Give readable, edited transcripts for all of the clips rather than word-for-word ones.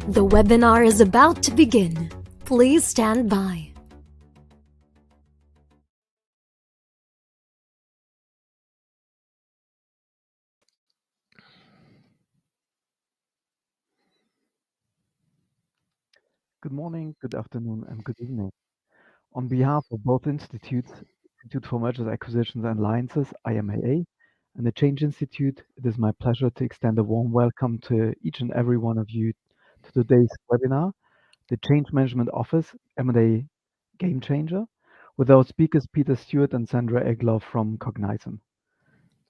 The webinar is about to begin. Please stand by. Good morning, good afternoon, and good evening. On behalf of both institutes, Institute for Mergers, Acquisitions and Alliances, IMAA, and the Change Institute, it is my pleasure to extend a warm welcome to each and every one of you to today's webinar, the Change Management Office, M&A Game Changer, with our speakers Peter Steward and Sandra Egloff from Cognizant.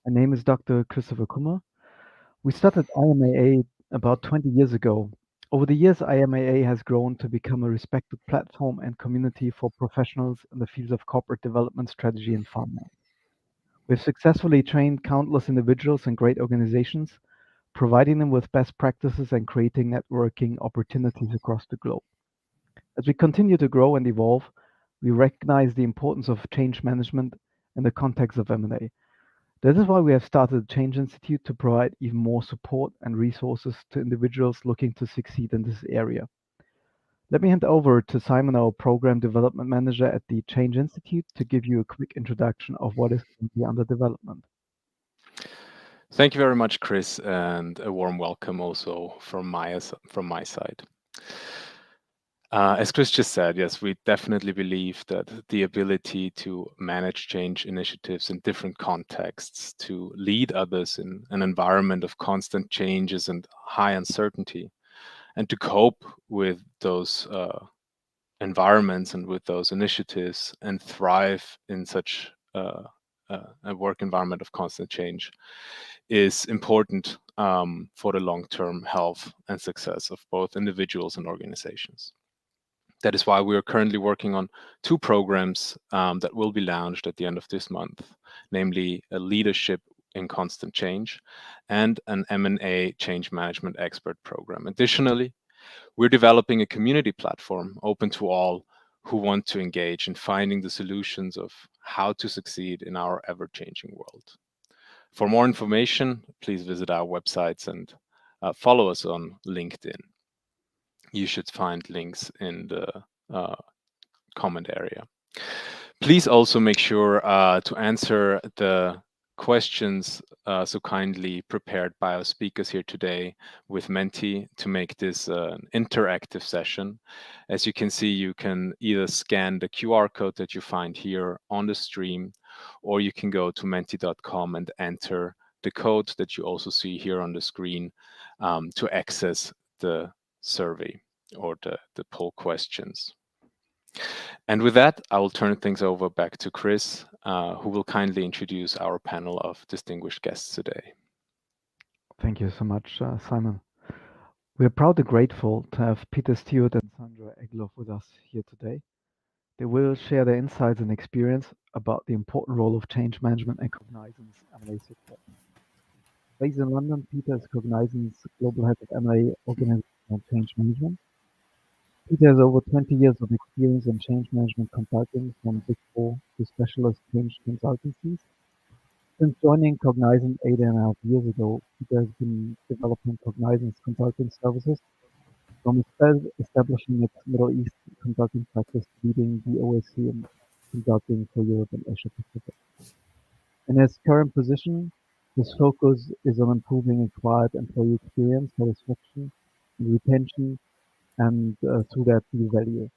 My name is Dr. Christopher Kummer. We started IMAA about 20 years ago. Over the years, IMAA has grown to become a respected platform and community for professionals in the fields of corporate development, strategy, and finance. We've successfully trained countless individuals and great organizations, providing them with best practices and creating networking opportunities across the globe. As we continue to grow and evolve, we recognize the importance of change management in the context of M&A. That is why we have started the Change Institute to provide even more support and resources to individuals looking to succeed in this area. Let me hand over to Simon, our Program Development Manager at the Change Institute, to give you a quick introduction of what is currently under development. Thank you very much, Chris, and a warm welcome also from my side. As Chris just said, yes, we definitely believe that the ability to manage change initiatives in different contexts, to lead others in an environment of constant changes and high uncertainty, and to cope with those environments and with those initiatives and thrive in such a work environment of constant change is important for the long-term health and success of both individuals and organizations. That is why we are currently working on two programs that will be launched at the end of this month, namely a leadership in constant change and an M&A Change Management Expert program. Additionally, we're developing a community platform open to all who want to engage in finding the solutions of how to succeed in our ever-changing world. For more information, please visit our websites and follow us on LinkedIn. You should find links in the comment area. Please also make sure to answer the questions so kindly prepared by our speakers here today with Menti to make this an interactive session. As you can see, you can either scan the QR code that you find here on the stream, or you can go to menti.com and enter the code that you also see here on the screen to access the survey or the poll questions. And with that, I will turn things over back to Chris, who will kindly introduce our panel of distinguished guests today. Thank you so much, Simon. We are proud and grateful to have Peter Steward and Sandra Egloff with us here today. They will share their insights and experience about the important role of change management and Cognizant's M&A success. Based in London, Peter is Cognizant's Global Head of M&A Organization and Change Management. Peter has over 20 years of experience in change management consulting from Big Four to specialist change consultancies. Since joining Cognizant 8.5 years ago, Peter has been developing Cognizant's consulting services from establishing its Middle East consulting practice, leading the OSC in consulting for Europe and Asia Pacific. In his current position, his focus is on improving acquired employee experience, satisfaction, and retention, and through that, deal value.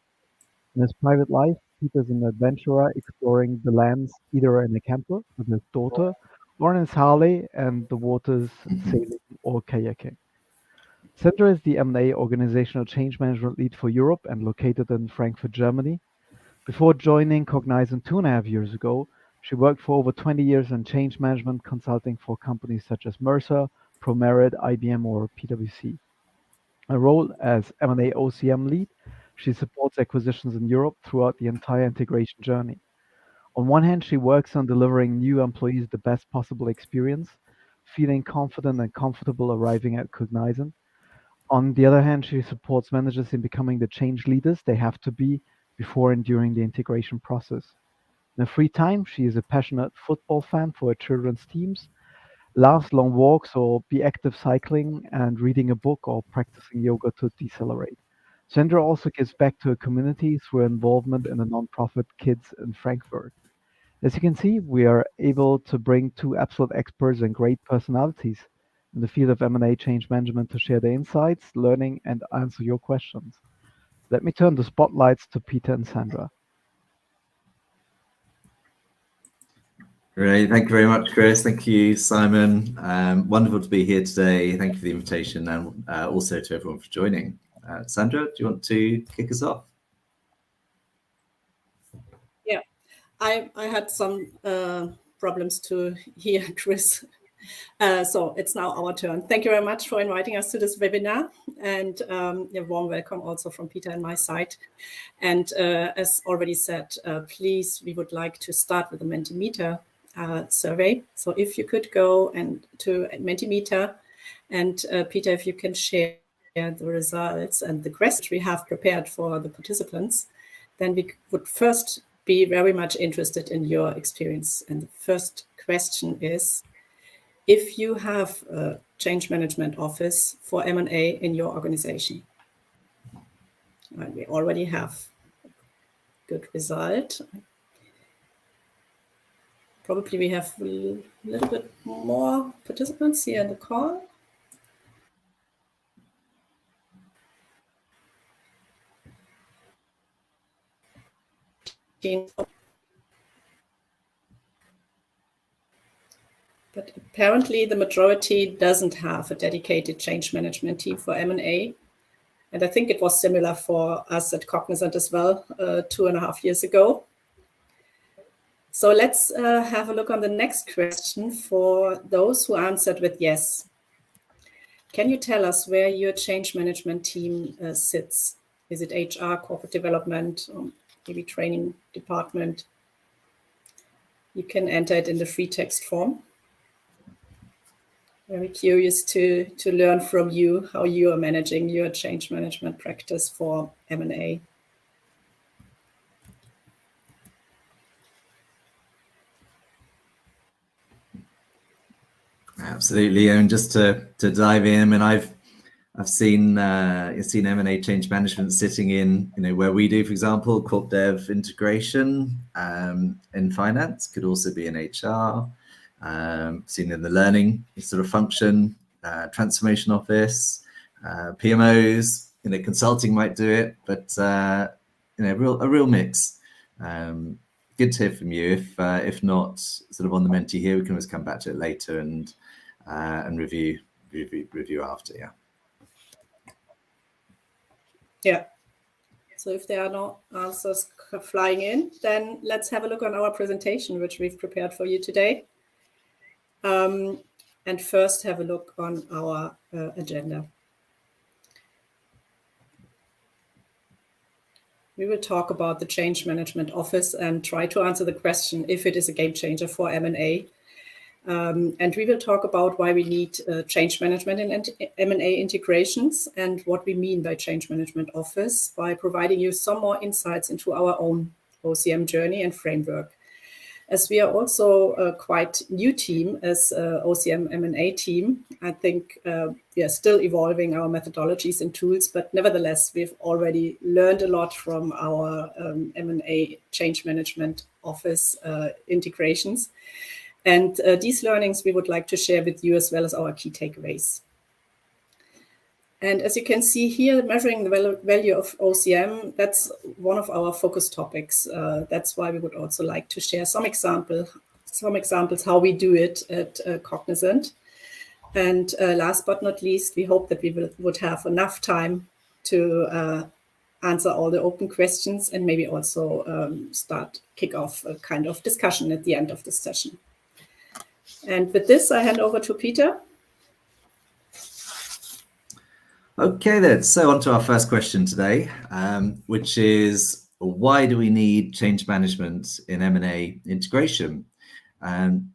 In his private life, Peter is an adventurer exploring the lands either in a camper with his daughter or in his Harley and the waters sailing or kayaking. Sandra is the M&A Organizational Change Management Lead for Europe and located in Frankfurt, Germany. Before joining Cognizant 2.5 years ago, she worked for over 20 years in change management consulting for companies such as Mercer, ProMerit, IBM, or PwC. Her role as M&A OCM lead, she supports acquisitions in Europe throughout the entire integration journey. On one hand, she works on delivering new employees the best possible experience, feeling confident and comfortable arriving at Cognizant. On the other hand, she supports managers in becoming the change leaders they have to be before and during the integration process. In her free time, she is a passionate football fan for her children's teams Love long walks or be active cycling and reading a book or practicing yoga to decelerate. Sandra also gives back to a community through involvement in a nonprofit Kids in Frankfurt. As you can see, we are able to bring two absolute experts and great personalities in the field of M&A change management to share their insights, learning, and answer your questions. Let me turn the spotlights to Peter and Sandra. Great. Thank you very much, Chris. Thank you, Simon. Wonderful to be here today. Thank you for the invitation, and also to everyone for joining. Sandra, do you want to kick us off? Yeah, I had some problems to hear Chris. So it's now our turn. Thank you very much for inviting us to this webinar, and a warm welcome also from Peter and my side. And as already said, please, we would like to start with the Mentimeter survey. So if you could go to Mentimeter, and Peter, if you can share the results and the questions we have prepared for the participants, then we would first be very much interested in your experience. And the first question is, if you have a change management office for M&A in your organization. And we already have a good result. Probably we have a little bit more participants here in the call. But apparently the majority doesn't have a dedicated change management team for M&A. And I think it was similar for us at Cognizant as well 2.5 years ago. So let's have a look on the next question for those who answered with yes. Can you tell us where your change management team sits? Is it HR, corporate development, or maybe training department? You can enter it in the free text form. Very curious to learn from you how you are managing your change management practice for M&A. Absolutely, and just to dive in, I mean, I've seen M&A change management sitting in where we do, for example, corp dev integration in finance, could also be in HR. Seen in the learning sort of function, transformation office, PMOs, consulting might do it, but a real mix. Good to hear from you. If not sort of on the Menti here, we can always come back to it later and review after. Yeah. So if there are no answers flying in, then let's have a look on our presentation, which we've prepared for you today. And first have a look on our agenda. We will talk about the Change Management Office and try to answer the question if it is a game changer for M&A. And we will talk about why we need change management in M&A integrations and what we mean by Change Management Office by providing you some more insights into our own OCM journey and framework. As we are also a quite new team as OCM M&A team, I think we are still evolving our methodologies and tools, but nevertheless, we've already learned a lot from our M&A Change Management Office integrations. And these learnings we would like to share with you as well as our key takeaways. And as you can see here, measuring the value of OCM, that's one of our focus topics. That's why we would also like to share some examples how we do it at Cognizant. And last but not least, we hope that we would have enough time to answer all the open questions and maybe also kick off a kind of discussion at the end of the session. And with this, I hand over to Peter. Okay then, so on to our first question today, which is, why do we need change management in M&A integration?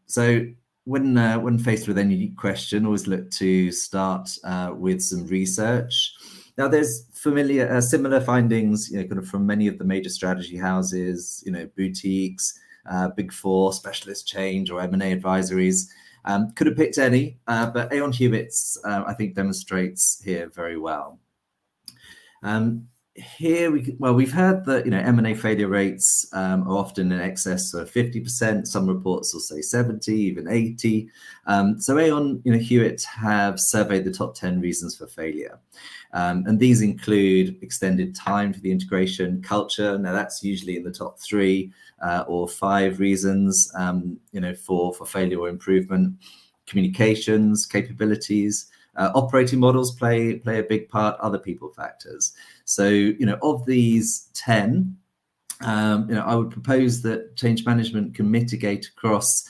So when faced with any question, always look to start with some research. Now there's similar findings, kind of from many of the major strategy houses, boutiques, Big Four, specialist change or M&A advisories. Could have picked any, but Aon Hewitt's, I think, demonstrates here very well. Here we've heard that M&A failure rates are often in excess of 50%. Some reports will say 70, even 80. So Aon Hewitt have surveyed the top 10 reasons for failure, and these include extended time for the integration, culture. Now that's usually in the top 3 or 5 reasons for failure or improvement. Communications, capabilities. Operating models play a big part, other people factors. So, of these 10, I would propose that change management can mitigate across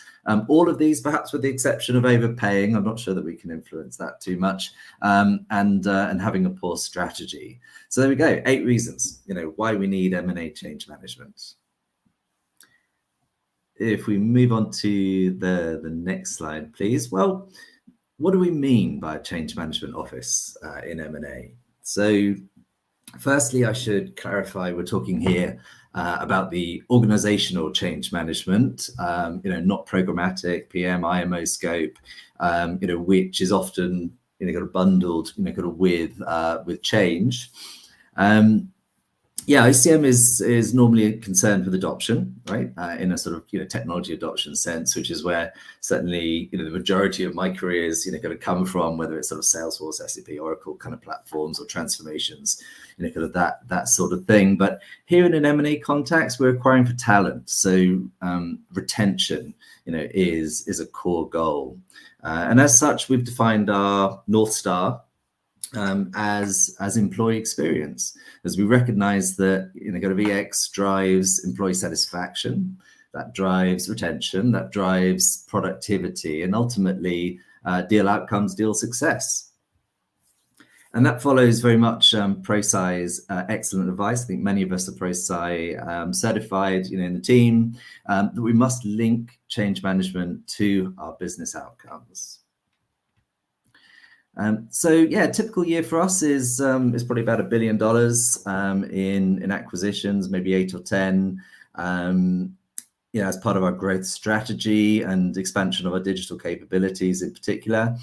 all of these, perhaps with the exception of overpaying. I'm not sure that we can influence that too much, and having a poor strategy. So there we go, 8 reasons, why we need M&A change management. If we move on to the next slide, please. Well, what do we mean by a change management office in M&A? So firstly, I should clarify, we're talking here about the organizational change management, not programmatic, PM, IMO scope, which is often kind of bundled with change. OCM is normally concerned with adoption, right? In a sort of technology adoption sense, which is where certainly the majority of my career is going to come from, whether it's sort of Salesforce, SAP, Oracle kind of platforms or transformations, kind of that sort of thing. But here in an M&A context, we're acquiring for talent, so retention, is a core goal, and as such, we've defined our North Star as employee experience, as we recognize that kind of EX drives employee satisfaction, that drives retention, that drives productivity, and ultimately deal outcomes, deal success. And that follows very much ProSci's excellent advice. I think many of us are ProSci certified in the team, that we must link change management to our business outcomes. Typical year for us is probably about $1 billion in acquisitions, maybe 8 or 10. As part of our growth strategy and expansion of our digital capabilities in particular.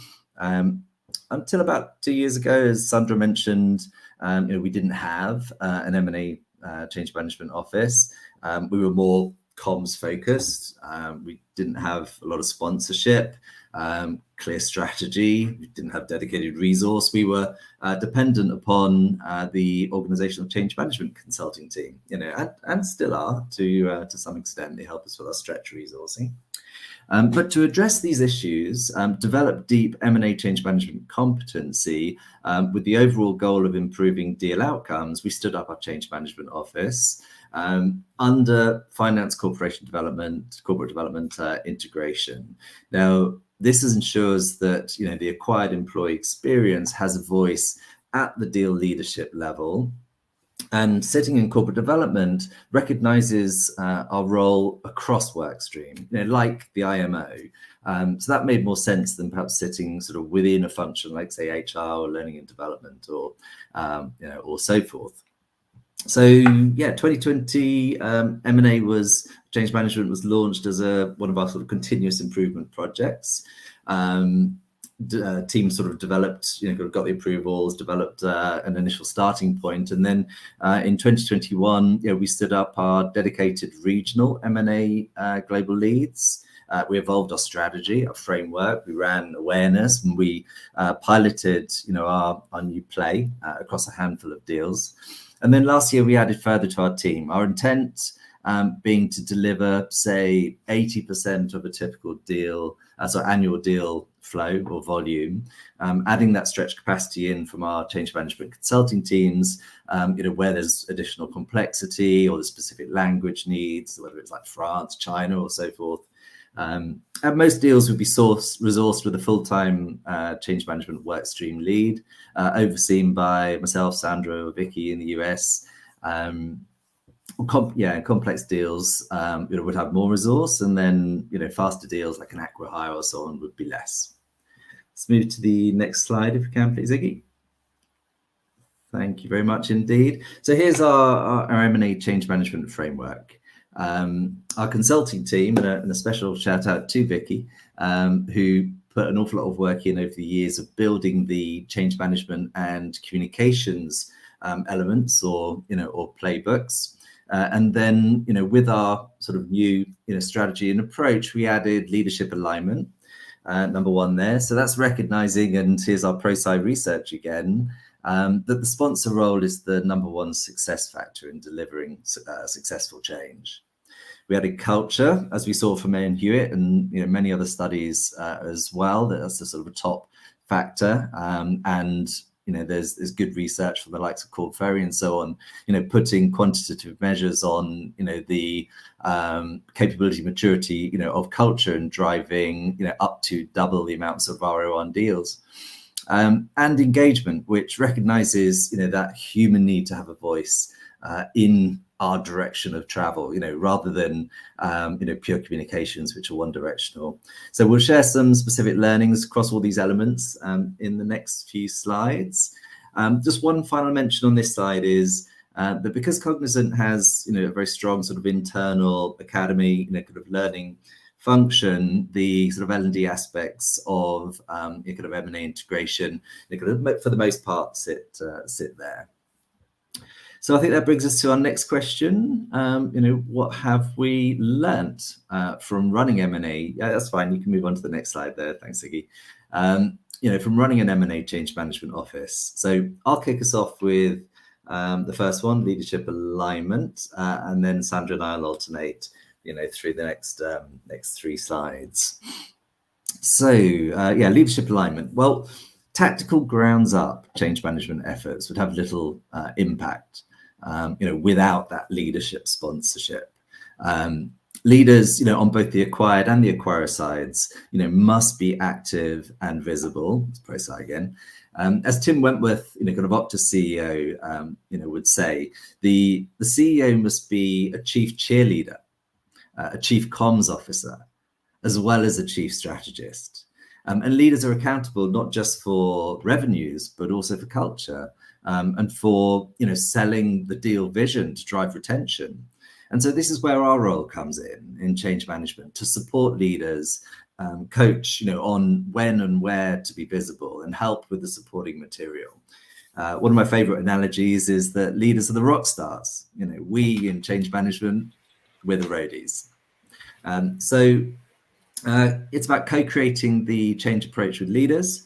Until about 2 years ago, as Sandra mentioned, we didn't have an M&A change management office. We were more comms focused. We didn't have a lot of sponsorship, clear strategy. We didn't have dedicated resource. We were dependent upon the organizational change management consulting team, and still are to some extent. They help us with our stretch resourcing. But to address these issues, develop deep M&A change management competency with the overall goal of improving deal outcomes, we stood up our change management office under finance, corporate development, integration. Now, this ensures that the acquired employee experience has a voice at the deal leadership level. And sitting in corporate development recognizes our role across work stream, like the IMO. So that made more sense than perhaps sitting sort of within a function like, say, HR or learning and development or so forth. So 2020 M&A change management was launched as one of our sort of continuous improvement projects. Team sort of developed, got the approvals, developed an initial starting point, and then in 2021, we stood up our dedicated regional M&A global leads. We evolved our strategy, our framework. We ran awareness, and we piloted, our new play across a handful of deals. And then last year, we added further to our team. Our intent being to deliver, say, 80% of a typical deal, annual deal flow or volume, adding that stretch capacity in from our change management consulting teams, where there's additional complexity or the specific language needs, whether it's like France, China, or so forth. And most deals would be resourced with a full-time change management workstream lead, overseen by myself, Sandra, or Vicky in the US. Complex deals would have more resource, and then faster deals like an acqui-hire or so on would be less. Let's move to the next slide, if we can, please, Iggy. Thank you very much indeed. So here's our M&A change management framework. Our consulting team, and a special shout out to Vicky, who put an awful lot of work in over the years of building the change management and communications elements, or playbooks. And then, with our sort of new, strategy and approach, we added leadership alignment, number one there. So that's recognizing, and here's our ProSci research again, that the sponsor role is the number one success factor in delivering successful change. We added culture, as we saw from May Hewitt and many other studies as well. That's a sort of a top factor. And there's good research from the likes of Corn Ferry and so on, putting quantitative measures on, the capability, maturity, of culture, and driving, up to double the amounts of ROI on deals. And engagement, which recognizes, that human need to have a voice in our direction of travel, rather than, pure communications, which are one directional. So we'll share some specific learnings across all these elements in the next few slides. Just one final mention on this slide is that because Cognizant has, a very strong sort of internal academy, kind of learning function, the sort of L&D aspects of kind of M&A integration, for the most part, sit there. So I think that brings us to our next question. What have we learnt from running M&A? Yeah, that's fine. You can move on to the next slide there. Thanks, Iggy. From running an M&A Change Management Office. So I'll kick us off with the first one, leadership alignment, and then Sandra and I'll alternate, through the next three slides. So leadership alignment. Well, tactical grounds up change management efforts would have little impact, without that leadership sponsorship. Leaders, on both the acquired and the acquirer sides, must be active and visible. Let's press that again. As Tim Wentworth, kind of Optus CEO, would say, the CEO must be a chief cheerleader, a chief comms officer, as well as a chief strategist. And leaders are accountable not just for revenues, but also for culture, and for selling the deal vision to drive retention. And so this is where our role comes in change management, to support leaders, coach on when and where to be visible, and help with the supporting material. One of my favorite analogies is that leaders are the rock stars. We in change management, we're the roadies. It's about co-creating the change approach with leaders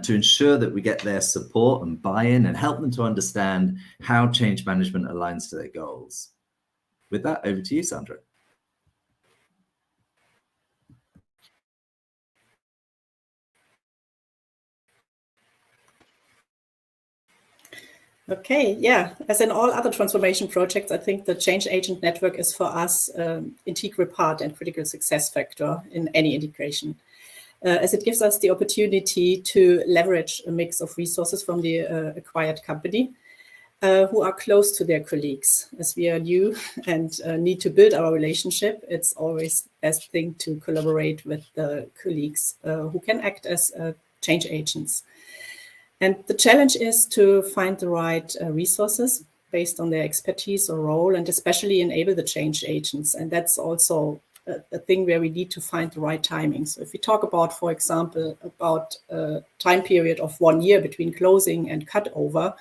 to ensure that we get their support and buy-in, and help them to understand how change management aligns to their goals. With that, over to you, Sandra. Okay, yeah. As in all other transformation projects, I think the change agent network is for us an integral part and critical success factor in any integration, as it gives us the opportunity to leverage a mix of resources from the acquired company who are close to their colleagues. As we are new and need to build our relationship, it's always the best thing to collaborate with the colleagues who can act as change agents. And the challenge is to find the right resources based on their expertise or role, and especially enable the change agents. And that's also a thing where we need to find the right timing. So if we talk about, for example, about a time period of 1 year between closing and cutover,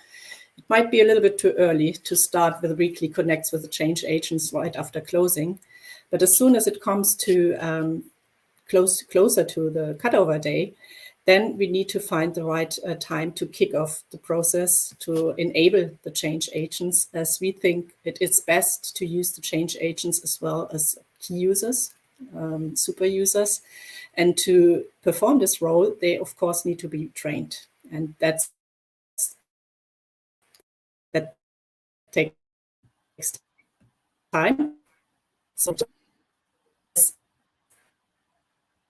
it might be a little bit too early to start with weekly connects with the change agents right after closing. But as soon as it comes to closer to the cutover day, then we need to find the right time to kick off the process to enable the change agents, as we think it is best to use the change agents as well as key users, super users. And to perform this role, they of course need to be trained. And that takes time. So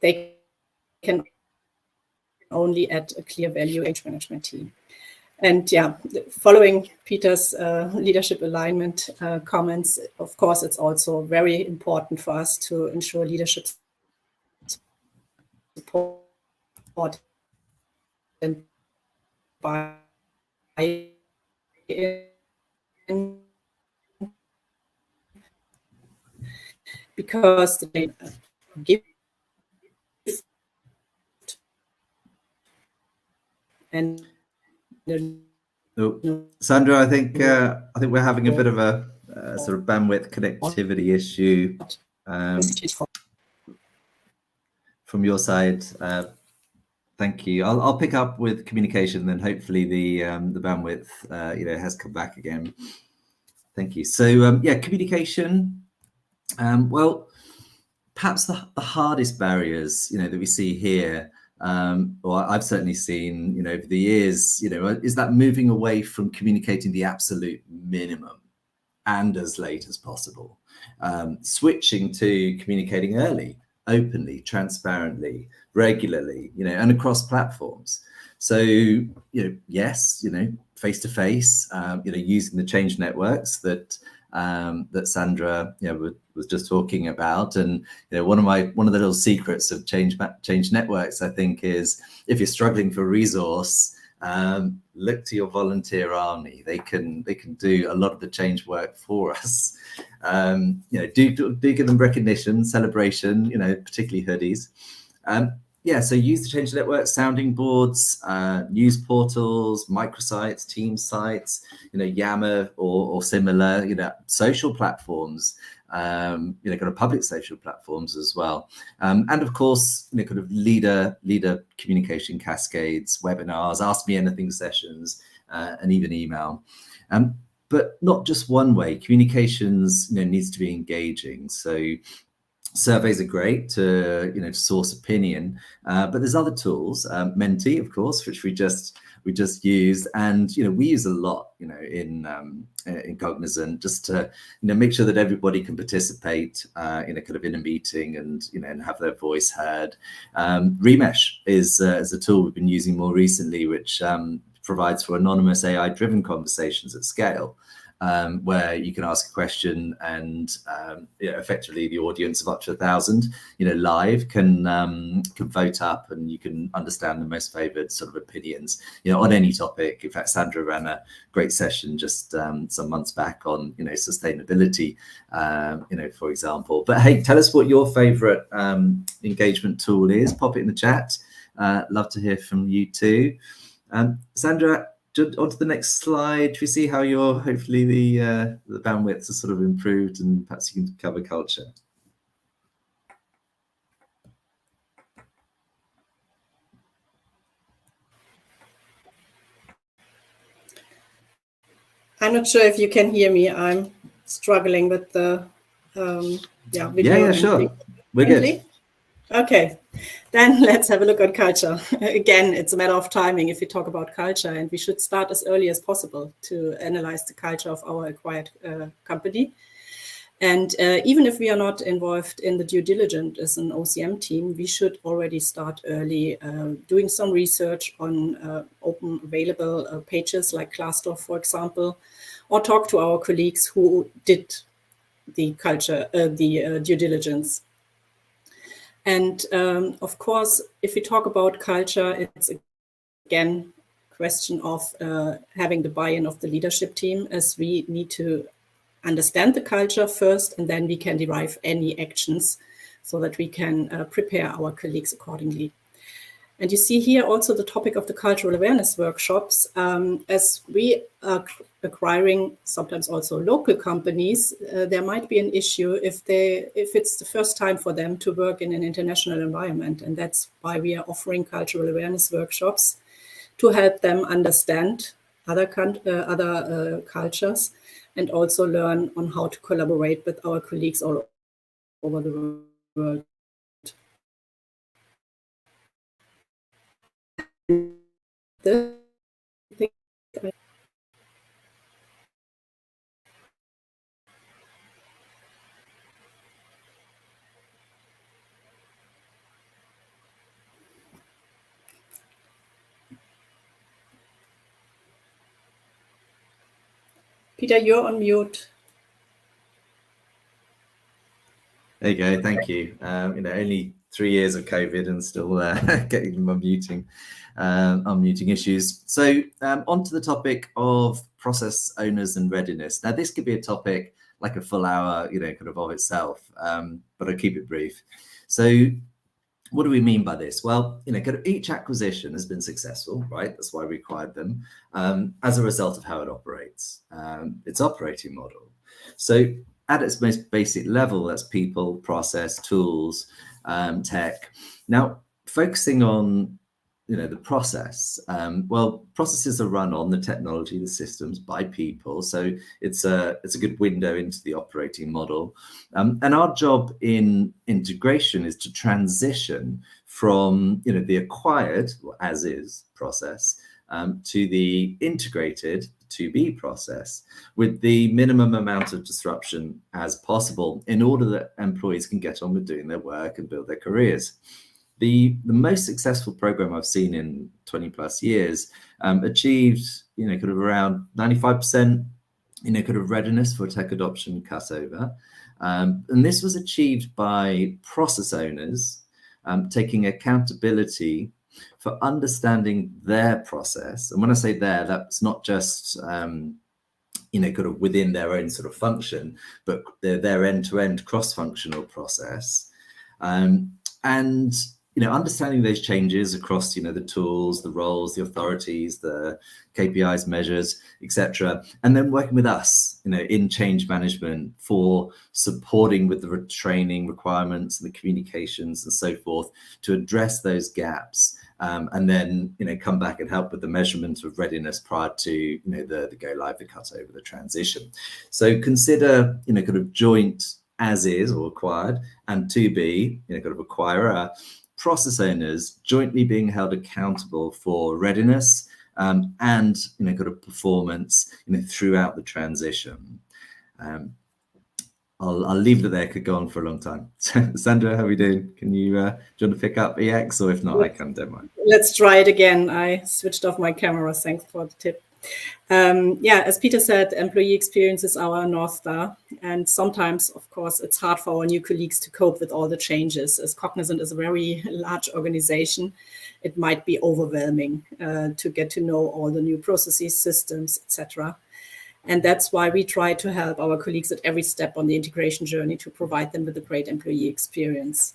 they can only add a clear value change management team. And yeah, following Peter's leadership alignment comments, of course, it's also very important for us to ensure leadership support and buy-in, because they give and Sandra, I think we're having a bit of a sort of bandwidth connectivity issue from your side. Thank you. I'll pick up with communication, then hopefully the bandwidth has come back again. Thank you. So communication. Well, perhaps the hardest barriers that we see here, or I've certainly seen over the years, is that moving away from communicating the absolute minimum and as late as possible, switching to communicating early, openly, transparently, regularly, and across platforms. So, yes, face to face, using the change networks that Sandra, was just talking about. And one of the little secrets of change networks, I think, is if you're struggling for resource, look to your volunteer army. They can do a lot of the change work for us. Do give them recognition, celebration, particularly hoodies. So use the change network, sounding boards, news portals, microsites, team sites, Yammer or similar, social platforms, kind of public social platforms as well. And of course, kind of leader communication cascades, webinars, ask me anything sessions, and even email. But not just one way. Communications, needs to be engaging. So surveys are great to source opinion, but there's other tools, Menti, of course, which we just used, and we use a lot in Cognizant, just to make sure that everybody can participate in a meeting and have their voice heard. Remesh is a tool we've been using more recently, which provides for anonymous AI-driven conversations at scale. Where you can ask a question and effectively the audience of up to 1,000, live can vote up, and you can understand the most favoured sort of opinions, on any topic. In fact, Sandra ran a great session just some months back on, sustainability, for example. But hey, tell us what your favourite engagement tool is. Pop it in the chat. Love to hear from you too. Sandra, onto the next slide. We see how hopefully the bandwidths are sort of improved, and perhaps you can cover culture. I'm not sure if you can hear me. I'm struggling with the video. Yeah, sure. We're good. Okay, then let's have a look at culture. Again, it's a matter of timing if we talk about culture, and we should start as early as possible to analyze the culture of our acquired company. And even if we are not involved in the due diligence as an OCM team, we should already start early doing some research on open available pages like Glassdoor, for example, or talk to our colleagues who did the due diligence. And of course, if we talk about culture, it's again a question of having the buy-in of the leadership team, as we need to understand the culture first, and then we can derive any actions so that we can prepare our colleagues accordingly. And you see here also the topic of the cultural awareness workshops. As we are acquiring sometimes also local companies, there might be an issue if it's the first time for them to work in an international environment. And that's why we are offering cultural awareness workshops to help them understand other cultures and also learn on how to collaborate with our colleagues all over the world. Peter, you're on mute. There you go. Thank you. Only 3 years of COVID and still getting unmuting issues. So on to the topic of process owners and readiness. Now, this could be a topic like a full hour, kind of itself, but I'll keep it brief. So What do we mean by this? Well, kind of each acquisition has been successful, right? That's why we acquired them, as a result of how it operates, its operating model. So at its most basic level, that's people, process, tools, tech. Now, focusing on the process. Well, processes are run on the technology, the systems, by people. So it's a good window into the operating model. And our job in integration is to transition from the acquired, or as is process, to the integrated, to be process, with the minimum amount of disruption as possible, in order that employees can get on with doing their work and build their careers. The most successful program I've seen in 20 plus years achieved, kind of around 95%, kind of readiness for tech adoption cutover. And this was achieved by process owners taking accountability for understanding their process. And when I say that's not just, kind of within their own sort of function, but their end-to-end cross-functional process. And understanding those changes across, the tools, the roles, the authorities, the KPIs, measures, etc., and then working with us, in change management for supporting with the training requirements and the communications and so forth to address those gaps, and then come back and help with the measurement of readiness prior to the go live, the cut over, the transition. So consider kind of joint as is or acquired, and to be kind of acquirer. Process owners jointly being held accountable for readiness and kind of performance throughout the transition. I'll leave it there. Could go on for a long time. Sandra, how are we doing? Can you do you want to pick up EX, or if not, I can. Don't mind. Let's try it again. I switched off my camera. Thanks for the tip. As Peter said, employee experience is our North Star. And sometimes, of course, it's hard for our new colleagues to cope with all the changes. As Cognizant is a very large organization, it might be overwhelming to get to know all the new processes, systems, etc. And that's why we try to help our colleagues at every step on the integration journey to provide them with a great employee experience.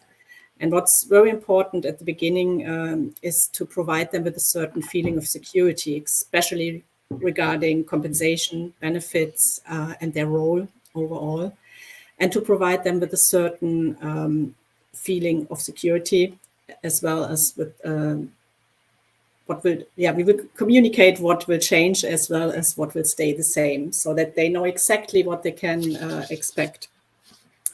And what's very important at the beginning is to provide them with a certain feeling of security, especially regarding compensation, benefits, and their role overall, and to provide them with a certain feeling of security, as well as with we will communicate what will change as well as what will stay the same, so that they know exactly what they can expect.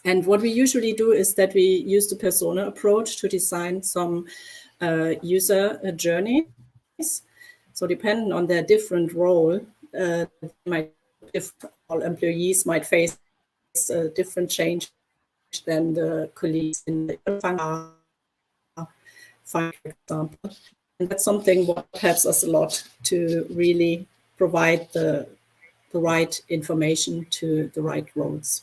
And what we usually do is that we use the persona approach to design some user journeys. So depending on their different role, all employees might face a different change than the colleagues in the function, for example. And that's something what helps us a lot to really provide the right information to the right roles.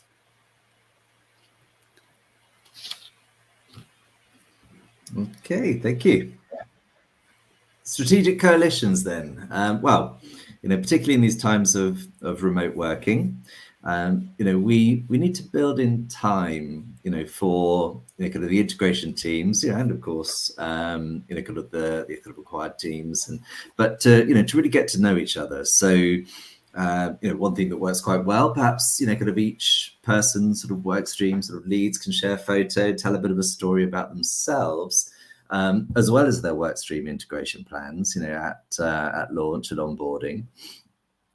Okay, thank you. Strategic coalitions then. Well, particularly in these times of remote working, we need to build in time, for kind of the integration teams, and of course, kind of the kind of acquired teams, but to really get to know each other. So, one thing that works quite well, perhaps, kind of each person sort of work stream sort of leads can share a photo, tell a bit of a story about themselves, as well as their work stream integration plans, at launch and onboarding.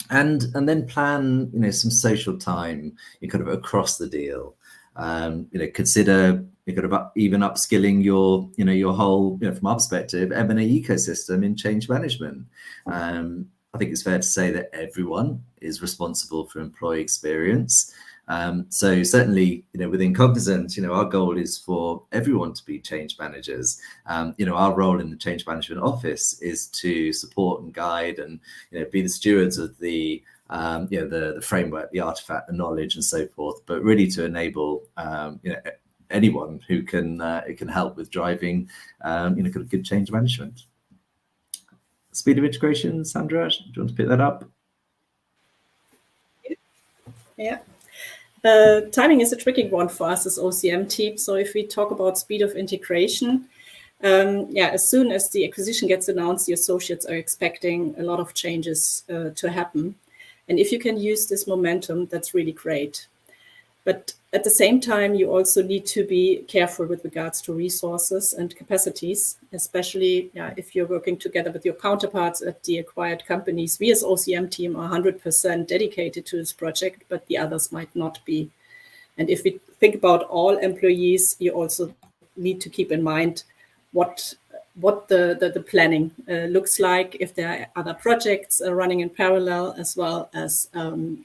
And then plan, some social time, kind of across the deal. Consider kind of even upskilling your whole, from our perspective, M&A ecosystem in change management. I think it's fair to say that everyone is responsible for employee experience. So certainly, within Cognizant, our goal is for everyone to be change managers. Our role in the Change Management Office is to support and guide and, be the stewards of the framework, the artifact, the knowledge, and so forth. But really to enable, anyone who can help with driving, kind of good change management. Speed of integration, Sandra, do you want to pick that up? Yeah. Timing is a tricky one for us as OCM team. So if we talk about speed of integration, As soon as the acquisition gets announced, the associates are expecting a lot of changes to happen. And if you can use this momentum, that's really great. But at the same time, you also need to be careful with regards to resources and capacities, especially if you're working together with your counterparts at the acquired companies. We as OCM team are 100% dedicated to this project, but the others might not be. And if we think about all employees, you also need to keep in mind what the planning looks like, if there are other projects running in parallel, as well as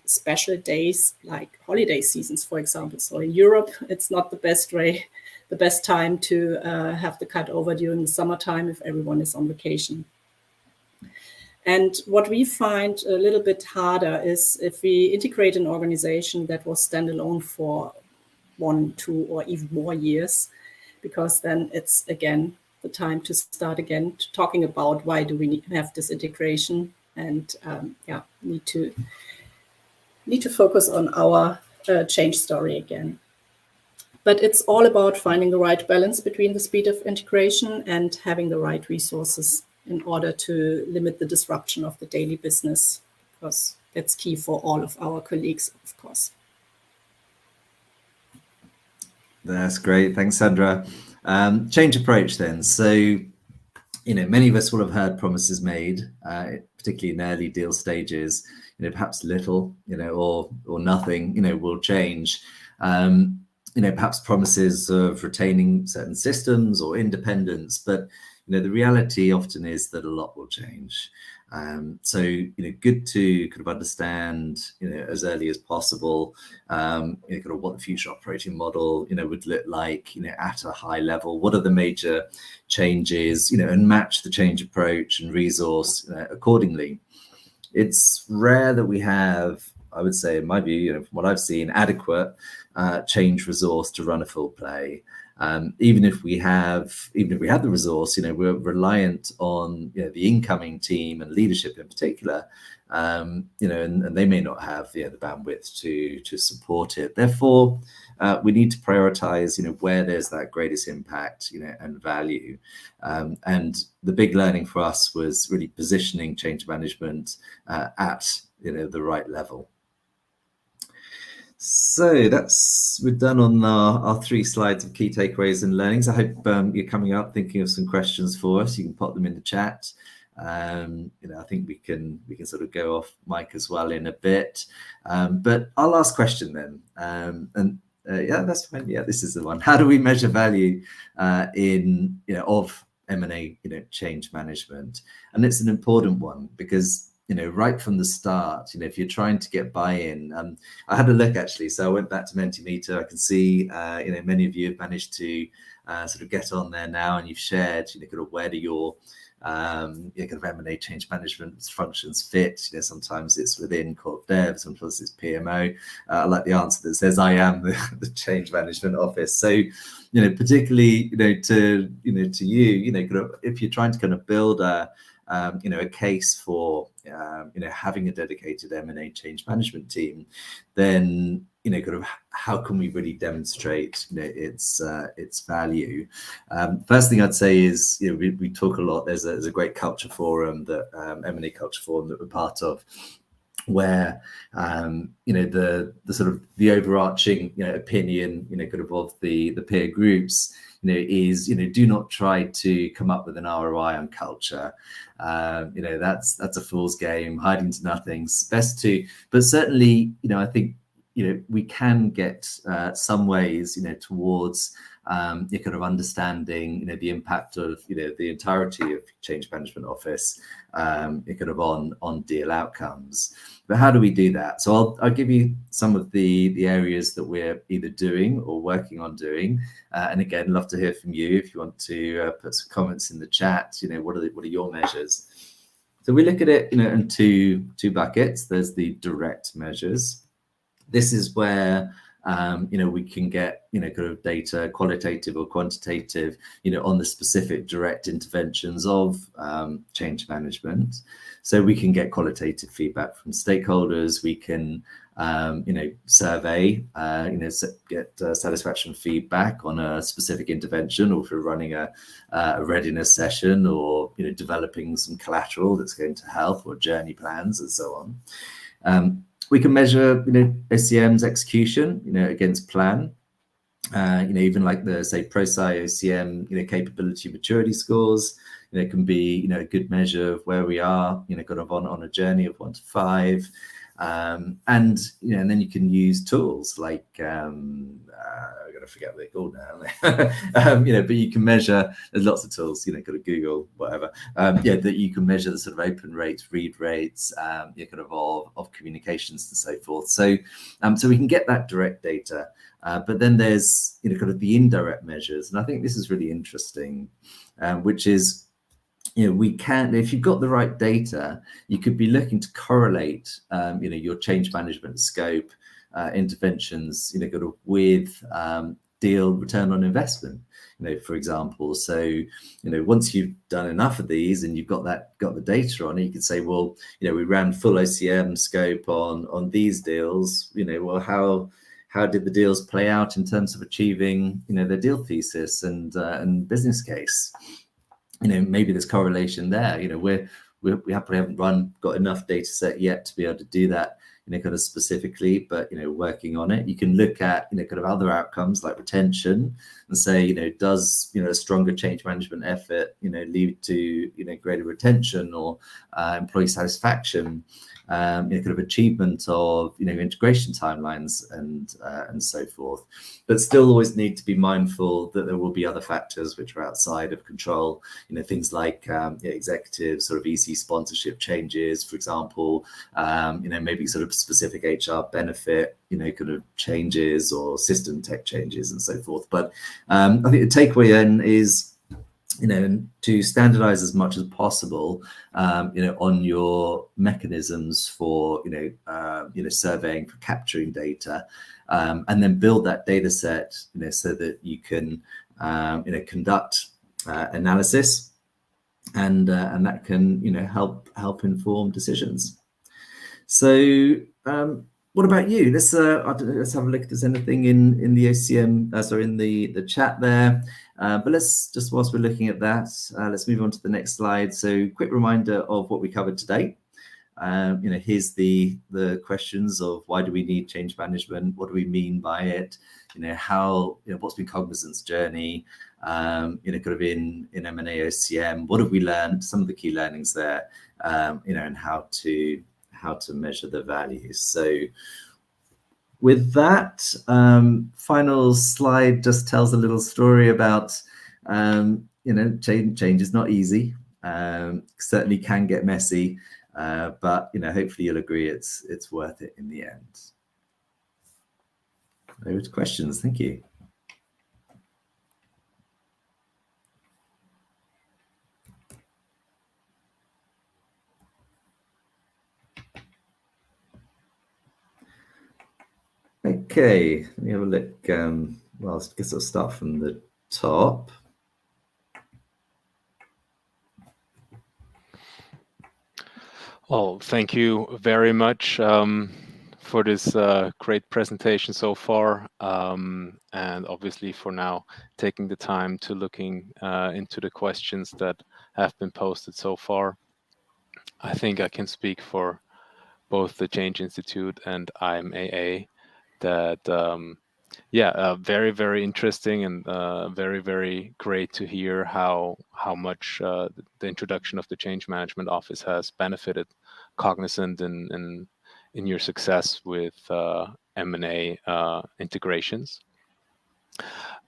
special days like holiday seasons, for example. So in Europe, it's not the best time to have the cut over during the summertime if everyone is on vacation. And what we find a little bit harder is if we integrate an organization that was standalone for 1, 2, or even more years, because then it's again the time to start again talking about why do we need to have this integration, and need to focus on our change story again. But it's all about finding the right balance between the speed of integration and having the right resources in order to limit the disruption of the daily business, because that's key for all of our colleagues, of course. That's great. Thanks, Sandra. Change approach then. So, many of us will have heard promises made, particularly in early deal stages, perhaps little, or nothing, will change. Perhaps promises of retaining certain systems or independence, but, the reality often is that a lot will change. So, good to kind of understand, as early as possible, kind of what the future operating model, would look like, at a high level. What are the major changes, and match the change approach and resource accordingly. It's rare that we have, I would say, in my view, from what I've seen, adequate change resource to run a full play. Even if we have the resource, we're reliant on the incoming team and leadership in particular, and they may not have the bandwidth to support it. Therefore, we need to prioritize, where there's that greatest impact, and value. And the big learning for us was really positioning change management at the right level. So we're done on our 3 slides of key takeaways and learnings. I hope you're coming up thinking of some questions for us. You can pop them in the chat. I think we can sort of go off mic as well in a bit. But our last question then, that's fine. Yeah, this is the one. How do we measure value of M&A change management? And it's an important one because right from the start, if you're trying to get buy-in, I had a look actually, so I went back to Mentimeter. I can see, many of you have managed to sort of get on there now, and you've shared, kind of where do your kind of M&A change management functions fit. Sometimes it's within corp dev, sometimes it's PMO. I like the answer that says I am the change management office. So, particularly, to you, kind of, if you're trying to kind of build a case for having a dedicated M&A change management team, then kind of how can we really demonstrate its value? First thing I'd say is we talk a lot. There's a great culture forum, that M&A culture forum that we're part of, where the sort of the overarching opinion kind of the peer groups is do not try to come up with an ROI on culture. That's a fool's game, hiding to nothing. It's best to, but certainly I think we can get some ways towards kind of understanding the impact of the entirety of change management office kind of on deal outcomes. But how do we do that? So I'll give you some of the areas that we're either doing or working on doing, and again, love to hear from you if you want to put some comments in the chat. What are your measures? So we look at it in two buckets. There's the direct measures. This is where we can get, kind of data, qualitative or quantitative, on the specific direct interventions of change management. So we can get qualitative feedback from stakeholders. We can, survey, get satisfaction feedback on a specific intervention, or if we're running a readiness session, or, developing some collateral that's going to help, or journey plans and so on. We can measure, OCM's execution, against plan. Even like the, say, ProSci OCM, capability maturity scores, can be, a good measure of where we are, kind of on a journey of 1 to 5. And then you can use tools like, I'm going to forget what they're called now. But you can measure, there's lots of tools, kind of Google, whatever, that you can measure the sort of open rates, read rates, kind of communications and so forth. So we can get that direct data, but then there's, kind of the indirect measures. And I think this is really interesting, which is, we can, if you've got the right data, you could be looking to correlate, your change management scope, interventions, kind of with deal return on investment, for example. So, once you've done enough of these and you've got the data on it, you could say, well, we ran full OCM scope on these deals. Well, how did the deals play out in terms of achieving, their deal thesis and business case? Maybe there's correlation there. We haven't got enough data set yet to be able to do that, kind of specifically, but, working on it. You can look at, kind of other outcomes like retention and say, does, a stronger change management effort, lead to, greater retention or employee satisfaction, kind of achievement of, integration timelines and so forth. But still always need to be mindful that there will be other factors which are outside of control, things like executive sort of EC sponsorship changes, for example, maybe sort of specific HR benefit, kind of changes or system tech changes and so forth. But I think the takeaway then is, to standardize as much as possible, on your mechanisms for, surveying, for capturing data, and then build that data set, so that you can, conduct analysis, and that can, help inform decisions. So, what about you? Let's have a look if there's anything in the OCM, in the chat there. But let's just, whilst we're looking at that, let's move on to the next slide. So, quick reminder of what we covered today. Here's the questions of why do we need change management? What do we mean by it? How, what's been Cognizant's journey? Kind of in M&A OCM, what have we learned? Some of the key learnings there, and how to measure the values. So with that, final slide just tells a little story about, change is not easy, certainly can get messy, but, hopefully you'll agree it's worth it in the end. Over to questions. Thank you. Okay, let me have a look. Well, I guess I'll start from the top. Well, thank you very much for this great presentation so far, and obviously for now taking the time to looking into the questions that have been posted so far. I think I can speak for both the Change Institute and IMAA that very, very interesting, and very, very great to hear how much the introduction of the Change Management Office has benefited Cognizant in your success with M&A integrations.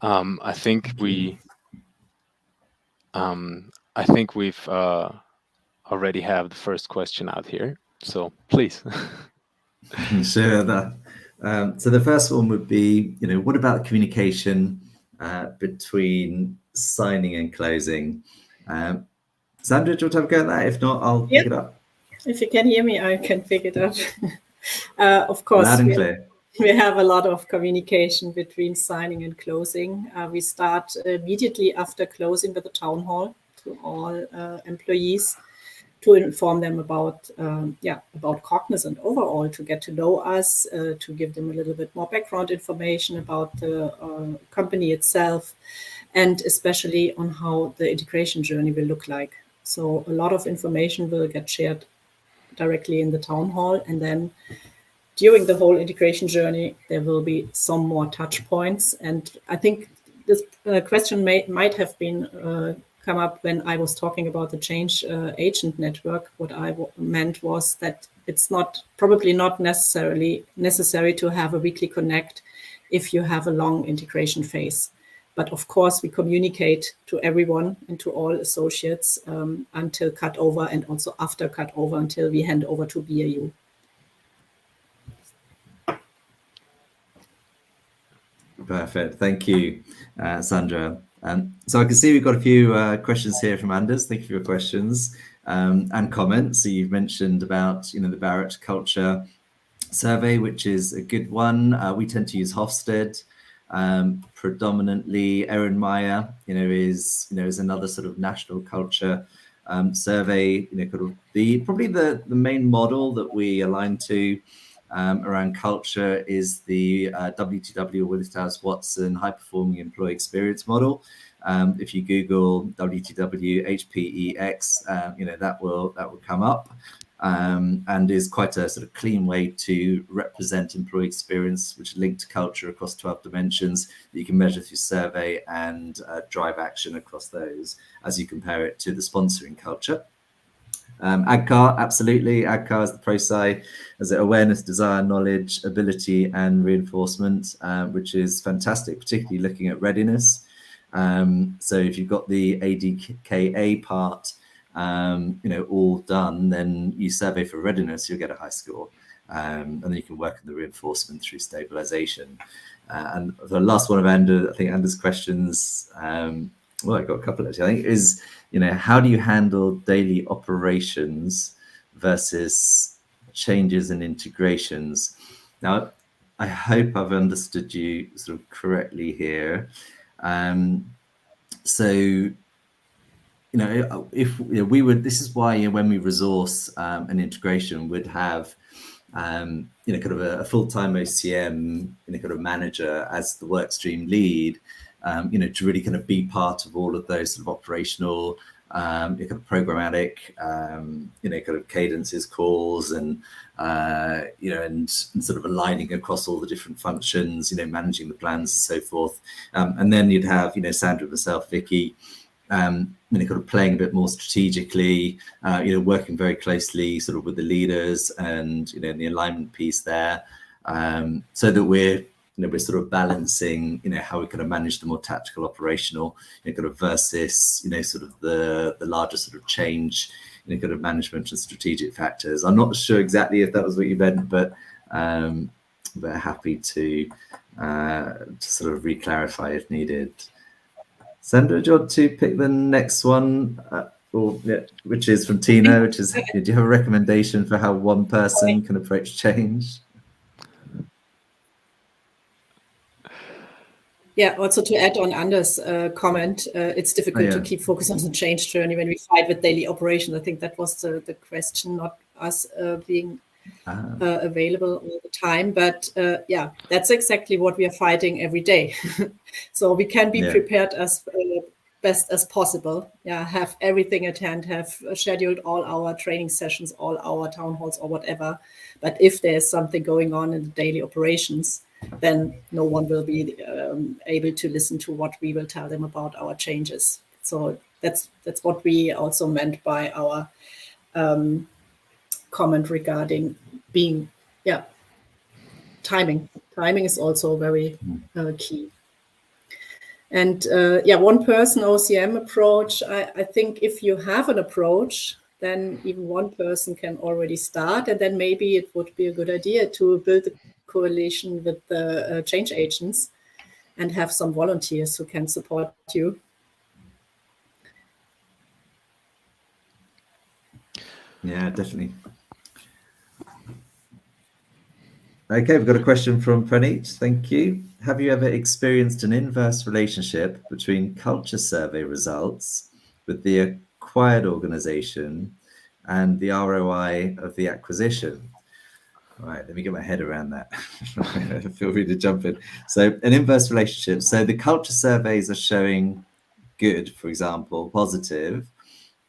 I think we've already have the first question out here, so please. Sure. So the first one would be, what about communication between signing and closing? Sandra, do you want to have a go at that? If not, I'll pick it up. If you can hear me, I can pick it up. Of course. Loud and clear. we have a lot of communication between signing and closing. We start immediately after closing with a town hall to all employees to inform them about Cognizant overall, to get to know us, to give them a little bit more background information about the company itself, and especially on how the integration journey will look like. So a lot of information will get shared directly in the town hall, and then during the whole integration journey, there will be some more touch points. And I think this question might have been come up when I was talking about the change agent network. What I meant was that it's probably not necessary to have a weekly connect if you have a long integration phase. But of course, we communicate to everyone and to all associates until cutover, and also after cutover until we hand over to BAU. Perfect. Thank you, Sandra. So I can see we've got a few questions here from Anders. Thank you for your questions and comments. So you've mentioned about the Barrett culture survey, which is a good one. We tend to use Hofstede predominantly. Erin Meyer, is another sort of national culture survey. Probably the main model that we align to around culture is the WTW Willis Towers Watson high performing employee experience model. If you Google WTW HPEX, that will come up, and is quite a sort of clean way to represent employee experience, which is linked to culture across 12 dimensions that you can measure through survey and drive action across those as you compare it to the sponsoring culture. AGCAR, absolutely. AGCAR is the ProSci, as awareness, desire, knowledge, ability, and reinforcement, which is fantastic, particularly looking at readiness. So if you've got the ADKA part, all done, then you survey for readiness, you'll get a high score. And then you can work on the reinforcement through stabilization. And the last one of Anders' questions, well, I got a couple actually, I think, is, how do you handle daily operations versus changes and integrations? Now, I hope I've understood you sort of correctly here. So, if we would, this is why when we resource an integration, would have kind of a full-time OCM, kind of manager as the work stream lead, to really kind of be part of all of those sort of operational, kind of programmatic, kind of cadences, calls, and and sort of aligning across all the different functions, managing the plans and so forth. And then you'd have, Sandra, myself, Vicky, kind of playing a bit more strategically, working very closely sort of with the leaders and, the alignment piece there, so that we're sort of balancing, how we kind of manage the more tactical operational, kind of versus, sort of the larger sort of change, kind of management and strategic factors. I'm not sure exactly if that was what you meant, but happy to sort of re-clarify if needed. Sandra, do you want to pick the next one, which is from Tina, which is, do you have a recommendation for how one person can approach change? Yeah, also to add on Anders' comment, it's difficult to keep focus on the change journey when we fight with daily operations. I think that was the question, not us being available all the time. But that's exactly what we are fighting every day. So we can be prepared as best as possible. Yeah, have everything at hand, have scheduled all our training sessions, all our town halls or whatever. But if there's something going on in the daily operations, then no one will be able to listen to what we will tell them about our changes. So that's what we also meant by our comment regarding being, timing. Timing is also very key. And one person OCM approach, I think if you have an approach, then even one person can already start, and then maybe it would be a good idea to build a coalition with the change agents and have some volunteers who can support you. Yeah, definitely. Okay, we've got a question from Praneet. Thank you. Have you ever experienced an inverse relationship between culture survey results with the acquired organization and the ROI of the acquisition? All right, let me get my head around that. Feel free to jump in. So an inverse relationship. So the culture surveys are showing good, for example, positive,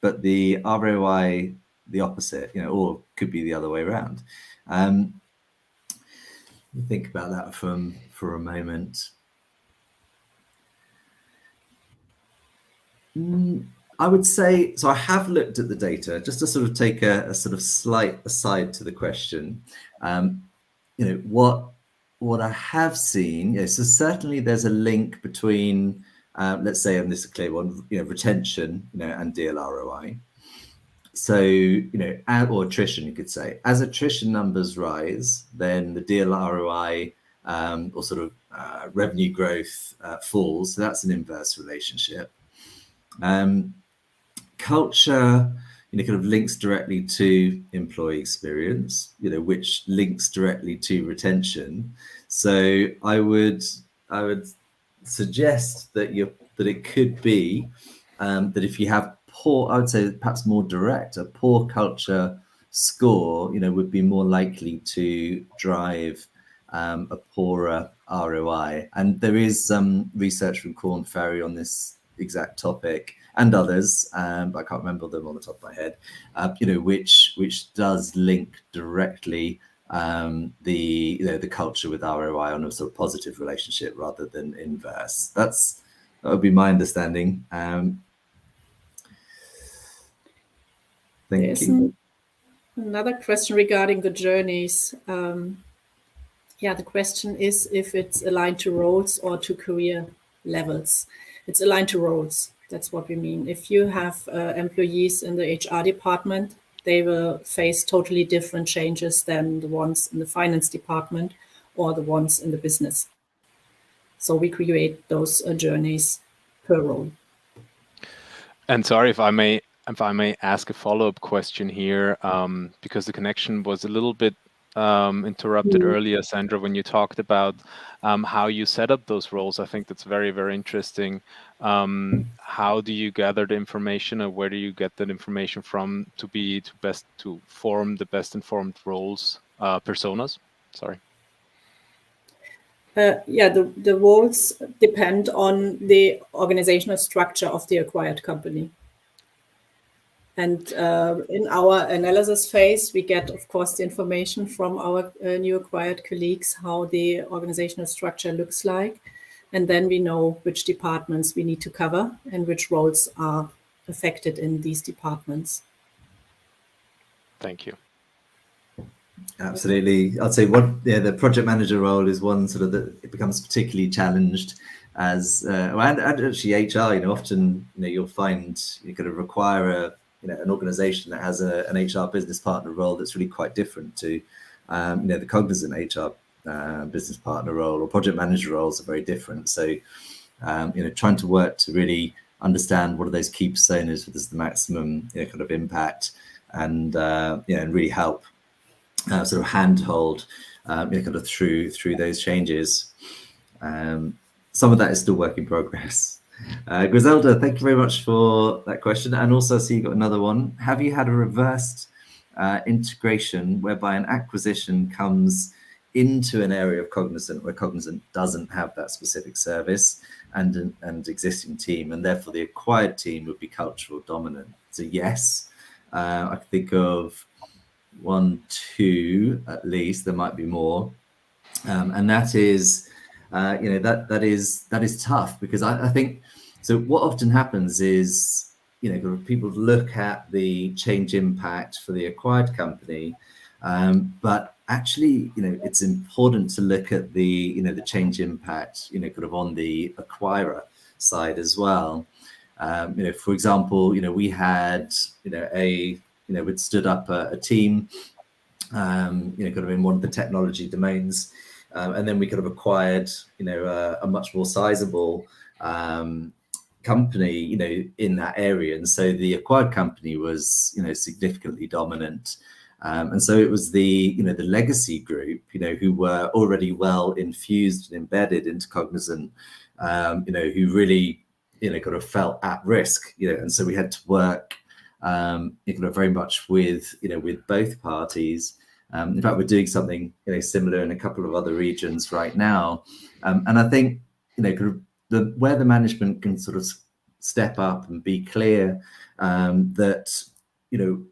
but the ROI, the opposite, or could be the other way around. Think about that for a moment. I would say, so I have looked at the data, just to sort of take a sort of slight aside to the question. What I have seen, so certainly there's a link between, let's say, and this is a clear one, retention, and deal ROI. So, or attrition, you could say. As attrition numbers rise, then the deal ROI or sort of revenue growth falls. So that's an inverse relationship. Culture, kind of links directly to employee experience, which links directly to retention. So I would suggest that it could be that if you have poor, I would say perhaps more direct, a poor culture score, would be more likely to drive a poorer ROI. And there is some research from Korn Ferry on this exact topic and others, but I can't remember them on the top of my head, which does link directly the culture with ROI on a sort of positive relationship rather than inverse. That would be my understanding. Thank you. Another question regarding the journeys. The question is if it's aligned to roles or to career levels. It's aligned to roles. That's what we mean. If you have employees in the HR department, they will face totally different changes than the ones in the finance department or the ones in the business. So we create those journeys per role. And sorry if I may ask a follow-up question here, because the connection was a little bit interrupted earlier, Sandra, when you talked about how you set up those roles. I think that's very, very interesting. How do you gather the information, or where do you get that information from to form the best informed roles, personas? Sorry. The roles depend on the organizational structure of the acquired company. And in our analysis phase, we get, of course, the information from our new acquired colleagues, how the organizational structure looks like. And then we know which departments we need to cover and which roles are affected in these departments. Thank you. Absolutely. I'd say the project manager role is one sort of that it becomes particularly challenged as, and actually HR, often, you'll find you're going to require an organization that has an HR business partner role that's really quite different to, the Cognizant HR business partner role, or project manager roles are very different. So, trying to work to really understand what are those key personas, what is the maximum kind of impact, and and really help sort of handhold kind of through those changes. Some of that is still work in progress. Griselda, thank you very much for that question. And also, so you got another one. Have you had a reversed integration whereby an acquisition comes into an area of Cognizant where Cognizant doesn't have that specific service and existing team, and therefore the acquired team would be cultural dominant? So yes, I can think of 1, 2 at least. There might be more, and that is that is tough, because I think so. What often happens is people look at the change impact for the acquired company, but actually it's important to look at the the change impact kind of on the acquirer side as well. For example, we had we'd stood up a team kind of in one of the technology domains, and then we could have acquired a much more sizable company in that area, and so the acquired company was significantly dominant, And so it was the legacy group, who were already well infused and embedded into Cognizant, who really, kind of felt at risk, and so we had to work, very much with both parties. In fact, we're doing something, similar in a couple of other regions right now. And I think, where the management can sort of step up and be clear that,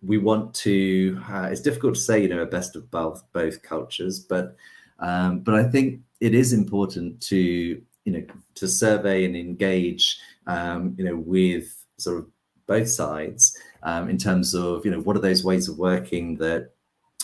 we want to, it's difficult to say, a best of both cultures, but I think it is important to, to survey and engage, with sort of both sides in terms of, what are those ways of working that,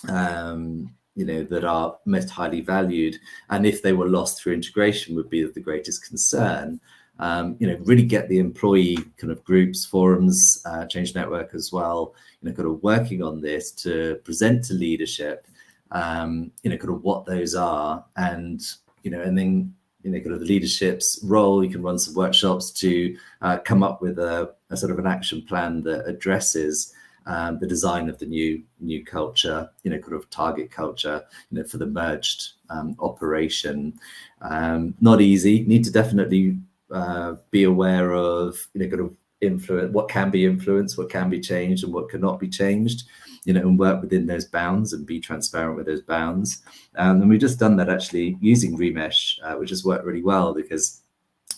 that are most highly valued, and if they were lost through integration would be of the greatest concern. Really get the employee kind of groups, forums, Change Network as well, kind of working on this to present to leadership, kind of what those are, and and then kind of the leadership's role. You can run some workshops to come up with a sort of an action plan that addresses the design of the new culture, kind of target culture, for the merged operation. Not easy. Need to definitely be aware of, kind of influence, what can be influenced, what can be changed, and what cannot be changed, and work within those bounds and be transparent with those bounds. And we've just done that actually using Remesh, which has worked really well, because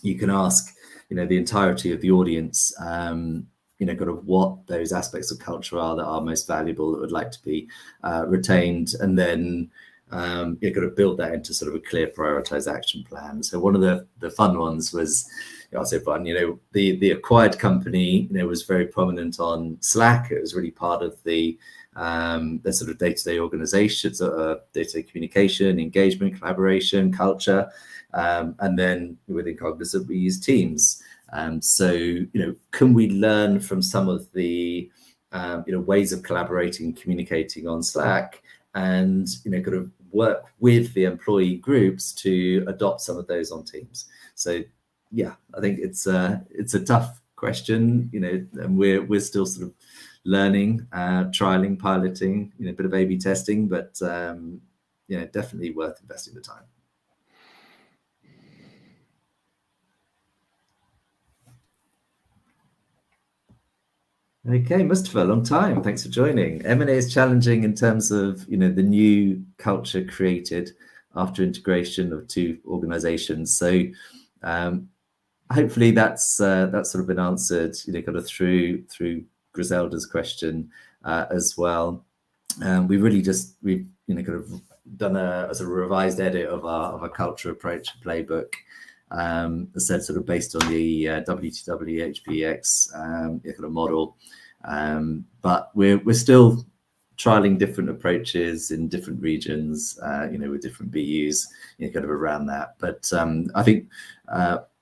you can ask, the entirety of the audience, kind of what those aspects of culture are that are most valuable, that would like to be retained, and then you're going to build that into sort of a clear prioritized action plan. So one of the fun ones was, I say fun, the acquired company, was very prominent on Slack. It was really part of the sort of day-to-day organization, day-to-day communication, engagement, collaboration, culture. And then within Cognizant, we use Teams. So, can we learn from some of the, ways of collaborating, communicating on Slack, and, kind of work with the employee groups to adopt some of those on Teams? So, yeah, I think it's a tough question, and we're still sort of learning, trialing, piloting, a bit of A/B testing, but, definitely worth investing the time. Okay, Mustafa, long time. Thanks for joining. M&A is challenging in terms of, the new culture created after integration of two organizations. So hopefully that's sort of been answered, kind of through Griselda's question as well. We've kind of done a sort of revised edit of our culture approach playbook. As said, sort of based on the WTW HPX kind of model, but we're still trialing different approaches in different regions, with different BUs, kind of around that. But I think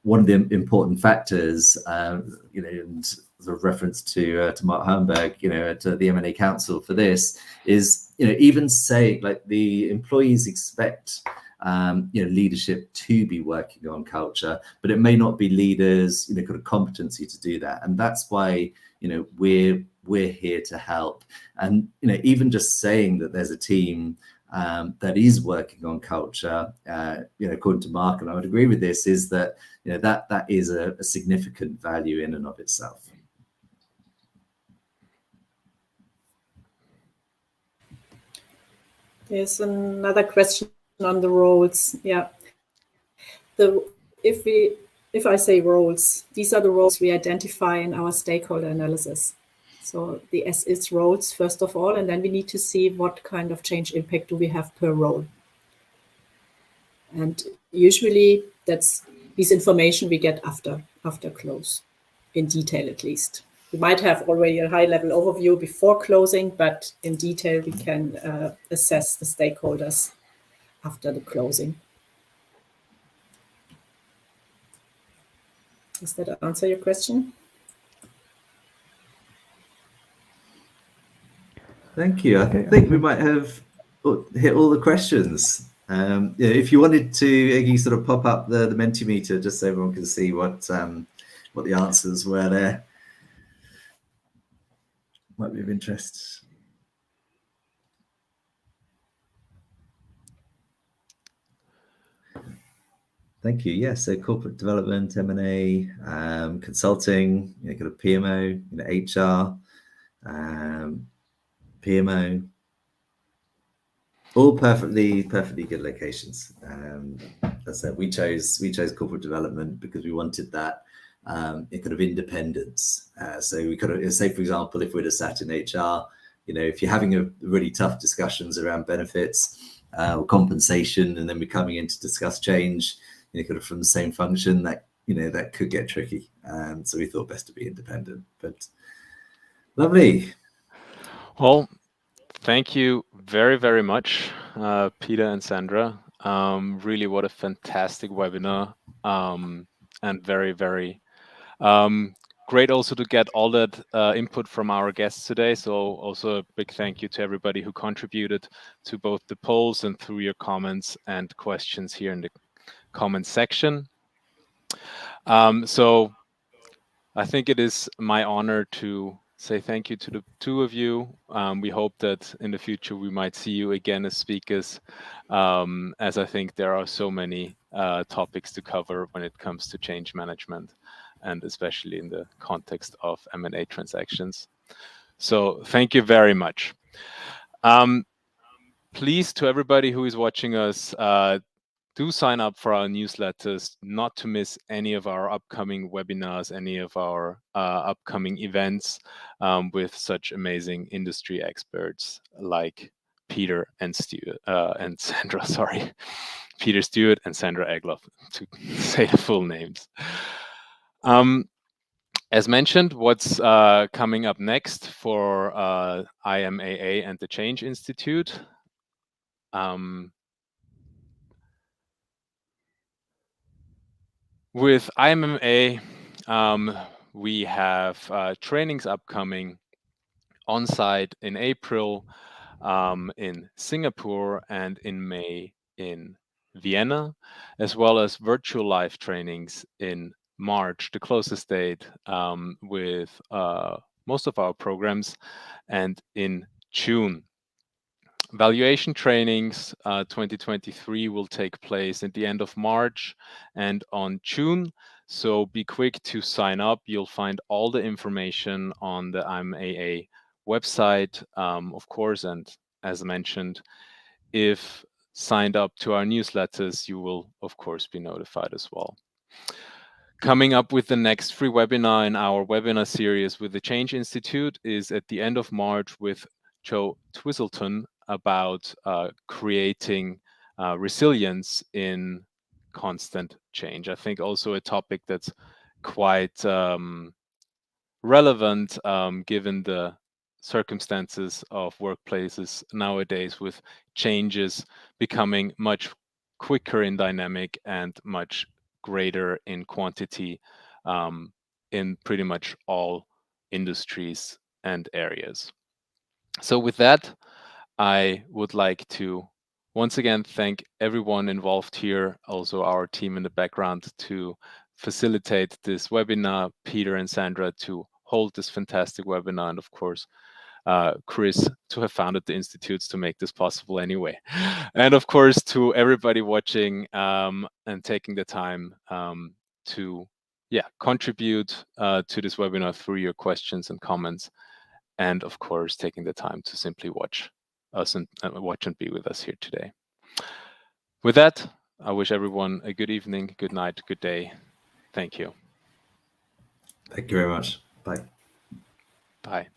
one of the important factors, and sort of reference to Mark Hermberg, to the M&A Council for this is, even say like the employees expect leadership to be working on culture, but it may not be leaders, kind of competency to do that. And that's why, we're here to help. And, even just saying that there's a team that is working on culture, according to Mark, and I would agree with this, is that, that is a significant value in and of itself. There's another question on the roles. Yeah. If I say roles, these are the roles we identify in our stakeholder analysis. So the as-is roles, first of all, and then we need to see what kind of change impact do we have per role. And usually that's this information we get after close, in detail at least. We might have already a high-level overview before closing, but in detail we can assess the stakeholders after the closing. Does that answer your question? Thank you. I think we might have hit all the questions. If you wanted to, Iggy, sort of pop up the Mentimeter just so everyone can see what the answers were there. Might be of interest. Thank you. Yeah, so corporate development, M&A, consulting, kind of PMO, HR, PMO, all perfectly good locations. As I said, we chose corporate development because we wanted that kind of independence. So we could have, say, for example, if we'd have sat in HR, if you're having a really tough discussions around benefits or compensation, and then we're coming in to discuss change, kind of from the same function, that that could get tricky. So we thought best to be independent. But lovely. Well, thank you very, very much, Peter and Sandra. Really, what a fantastic webinar, and very, very great also to get all that input from our guests today. So also a big thank you to everybody who contributed to both the polls and through your comments and questions here in the comments section. So I think it is my honor to say thank you to the two of you. We hope that in the future we might see you again as speakers, as I think there are so many topics to cover when it comes to change management, and especially in the context of M&A transactions. So thank you very much. Please, to everybody who is watching us, do sign up for our newsletters not to miss any of our upcoming webinars, any of our upcoming events with such amazing industry experts like Peter and Sandra, sorry. Peter Steward and Sandra Egloff, to say the full names. As mentioned, what's coming up next for IMAA and the Change Institute? With IMAA, we have trainings upcoming on site in April, in Singapore, and in May in Vienna, as well as virtual live trainings in March, the closest date, with most of our programs, and in June. Valuation trainings 2023 will take place at the end of March and on June. So be quick to sign up. You'll find all the information on the IMAA website, of course. And as mentioned, if signed up to our newsletters, you will, of course, be notified as well. Coming up with the next free webinar in our webinar series with the Change Institute is at the end of March with Joe Twizzleton about creating resilience in constant change. I think also a topic that's quite relevant given the circumstances of workplaces nowadays, with changes becoming much quicker in dynamic and much greater in quantity in pretty much all industries and areas. So with that, I would like to once again thank everyone involved here, also our team in the background to facilitate this webinar, Peter and Sandra to hold this fantastic webinar, and of course, Chris to have founded the institutes to make this possible anyway. And of course, to everybody watching and taking the time to contribute to this webinar through your questions and comments. And of course, taking the time to simply watch us and watch and be with us here today. With that, I wish everyone a good evening, good night, good day. Thank you. Thank you very much. Bye. Bye.